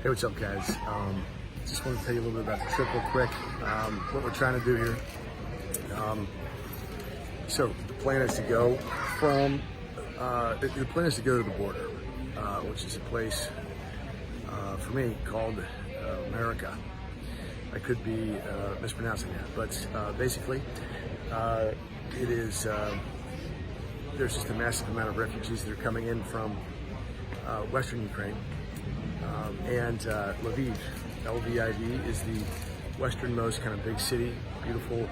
Hey, what's up, guys? Just want to tell you a little bit about the trip real quick, what we're trying to do here. So the plan is to go from, the plan is to go to the border, which is a place, for me, called America. I could be mispronouncing that, but basically, it is, there's just a massive amount of refugees that are coming in from Western Ukraine. And Lviv, Lviv, is the westernmost kind of big city, beautiful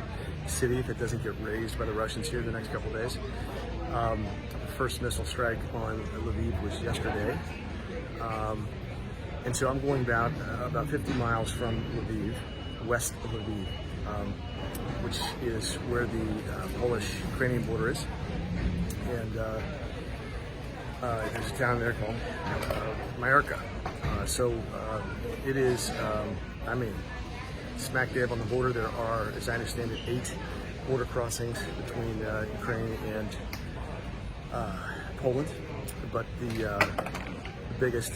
city that doesn't get razed by the Russians here in the next couple of days. The first missile strike on Lviv was yesterday. And so I'm going about 50 miles from Lviv, west of Lviv, which is where the Polish-Ukrainian border is. And there's a town there called Myarka. It is, smack dab on the border. There are, as I understand it, 8 border crossings between Ukraine and Poland. But the biggest,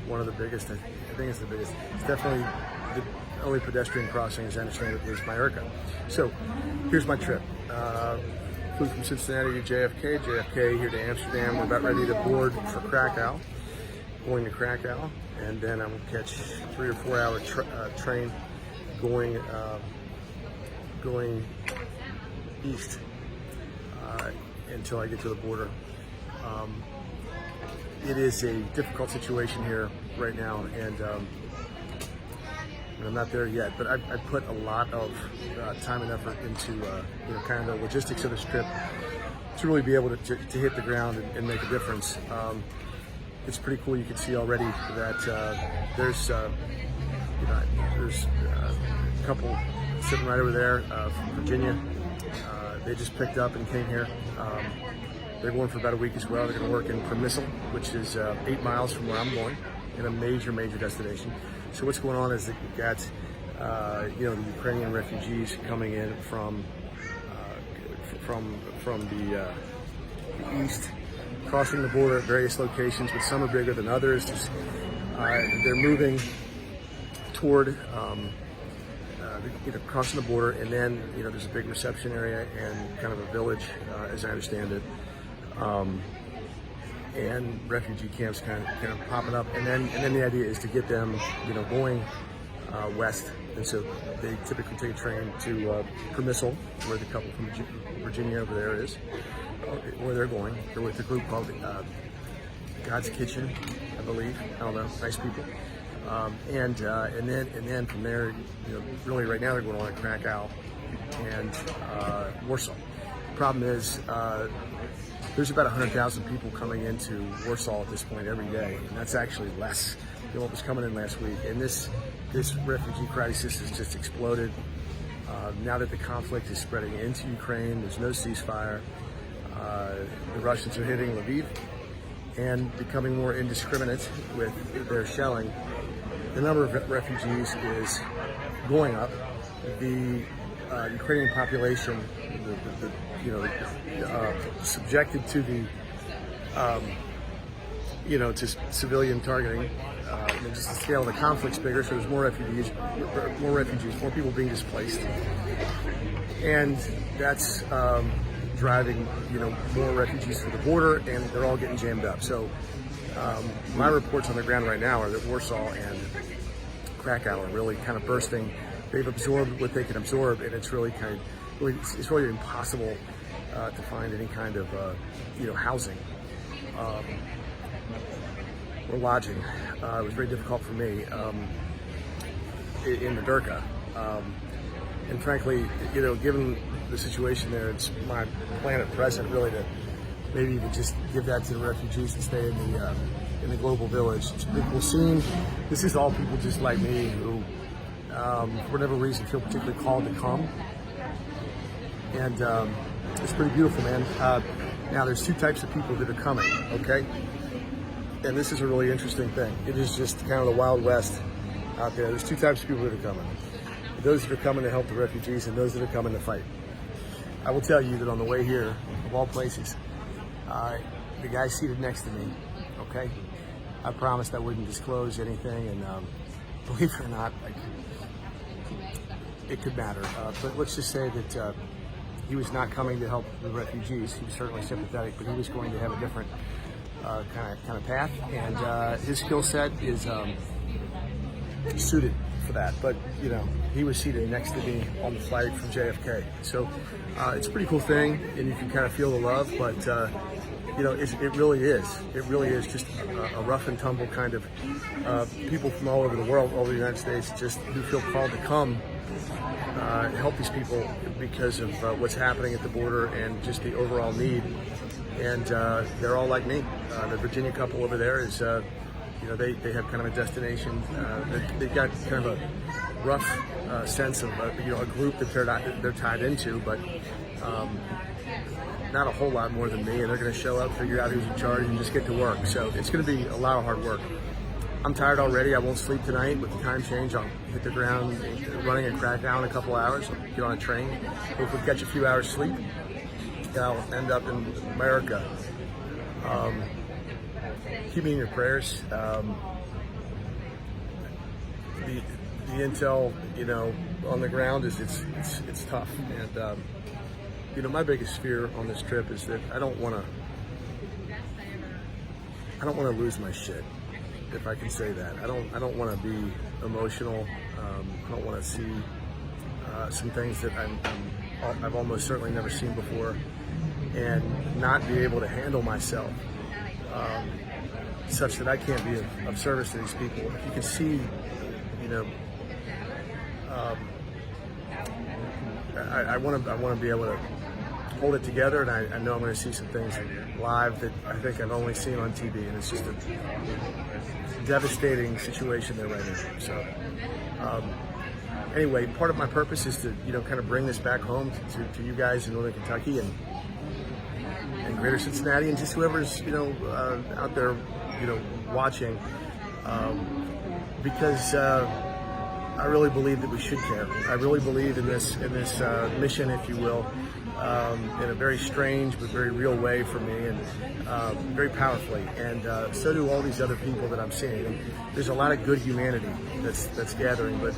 one of the biggest, I think it's the biggest, it's definitely the only pedestrian crossing, as I understand it, is Myarka. So here's my trip. Flew from Cincinnati to JFK, JFK here to Amsterdam. We're about ready to board for Krakow, going to Krakow, and then I'm gonna catch 3 or 4 hour train going east until I get to the border. It is a difficult situation here right now, and I'm not there yet, but I put a lot of time and effort into kind of the logistics of this trip to really be able to hit the ground and make a difference. It's pretty cool. You can see already that there's a couple sitting right over there from Virginia. They just picked up and came here. They're going for about a week as well. They're going to work in Przemysl, which is 8 miles from where I'm going, in a major destination. So what's going on is that you've got, the Ukrainian refugees coming in from the east, crossing the border at various locations, but some are bigger than others. They're moving toward, crossing the border, and then there's a big reception area and kind of a village, as I understand it. And refugee camps kind of popping up, and then the idea is to get them, going west. And so they typically take a train to Przemysl, where the couple from Virginia over there is, where they're going. They're with a group called God's Kitchen, I believe. I don't know, nice people. And then from there, really right now they're going on to Krakow and Warsaw. The problem is, there's about 100,000 people coming into Warsaw at this point every day, and that's actually less than what was coming in last week. And this refugee crisis has just exploded. Now that the conflict is spreading into Ukraine, there's no ceasefire. The Russians are hitting Lviv and becoming more indiscriminate with their shelling. The number of refugees is going up. The Ukrainian population, subjected to the, to civilian targeting. And just the scale of the conflict's bigger, so there's more refugees, more people being displaced, and that's driving, more refugees to the border, and they're all getting jammed up. So my reports on the ground right now are that Warsaw and Krakow are really kind of bursting. They've absorbed what they can absorb, and it's really it's really impossible to find any kind of housing or lodging. It was very difficult for me in Myarka, and frankly, given the situation there, it's my plan at present really to maybe even just give that to the refugees and stay in the global village. It's a pretty cool scene. This is all people just like me who, for whatever reason, feel particularly called to come. And it's pretty beautiful, man. Now, there's 2 types of people that are coming, okay? And this is a really interesting thing. It is just kind of the Wild West out there. There's 2 types of people that are coming. Those that are coming to help the refugees and those that are coming to fight. I will tell you that on the way here, of all places, the guy seated next to me, okay, I promised I wouldn't disclose anything, and believe it or not, it could matter. But let's just say that he was not coming to help the refugees. He was certainly sympathetic, but he was going to have a different kind of path, and his skill set is suited for that. But you know, he was seated next to me on the flight from JFK, so it's a pretty cool thing, and you can kind of feel the love. But you know, it really is just a rough and tumble kind of people from all over the world, all over the United States, just who feel called to come help these people because of what's happening at the border and just the overall need. And they're all like me. The Virginia couple over there is, you know, they have kind of a destination. They've got kind of a rough sense of you know, a group that they're tied into, but not a whole lot more than me. And they're going to show up, figure out who's in charge, and just get to work. So it's going to be a lot of hard work. I'm tired already. I won't sleep tonight. With the time change, I'll hit the ground running in Krakow in a couple hours. I'll get on a train. Hopefully catch a few hours sleep. I'll end up in America. Keep me in your prayers. The intel, you know, on the ground is it's tough. And you know, my biggest fear on this trip is that I don't want to lose my shit, if I can say that. I don't want to be emotional. I don't want to see some things that I've almost certainly never seen before, and not be able to handle myself such that I can't be of service to these people. If you can see, you know, I want to be able to hold it together, and I know I'm going to see some things live that I think I've only seen on TV, and it's just a devastating situation there right now. So anyway, part of my purpose is to, you know, kind of bring this back home to you guys in Northern Kentucky and Greater Cincinnati, and just whoever's, you know, out there, you know, watching, because I really believe that we should care. I really believe in this mission, if you will, in a very strange but very real way for me, and very powerfully. And so do all these other people that I'm seeing. And there's a lot of good humanity that's gathering, but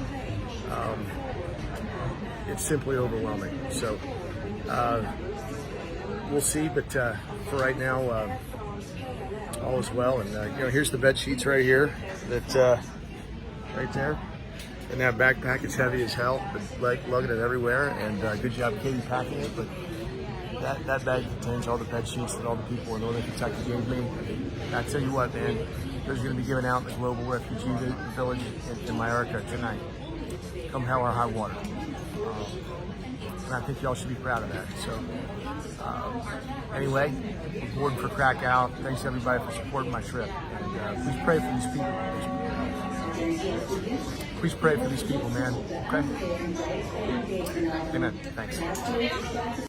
it's simply overwhelming. So we'll see. But for right now, all is well. And you know, here's the bed sheets right here. That right there. And that backpack is heavy as hell, but like lugging it everywhere. And good job, Katie, packing it. But that bag contains all the bed sheets that all the people in Northern Kentucky gave me. And I tell you what, man, there's going to be given out in the global refugee village in America tonight. Come hell or high water. And I think y'all should be proud of that. So anyway, board for Krakow. Thanks everybody for supporting my trip. And please pray for these people. Please pray for these people, man. Okay? Amen. Thanks.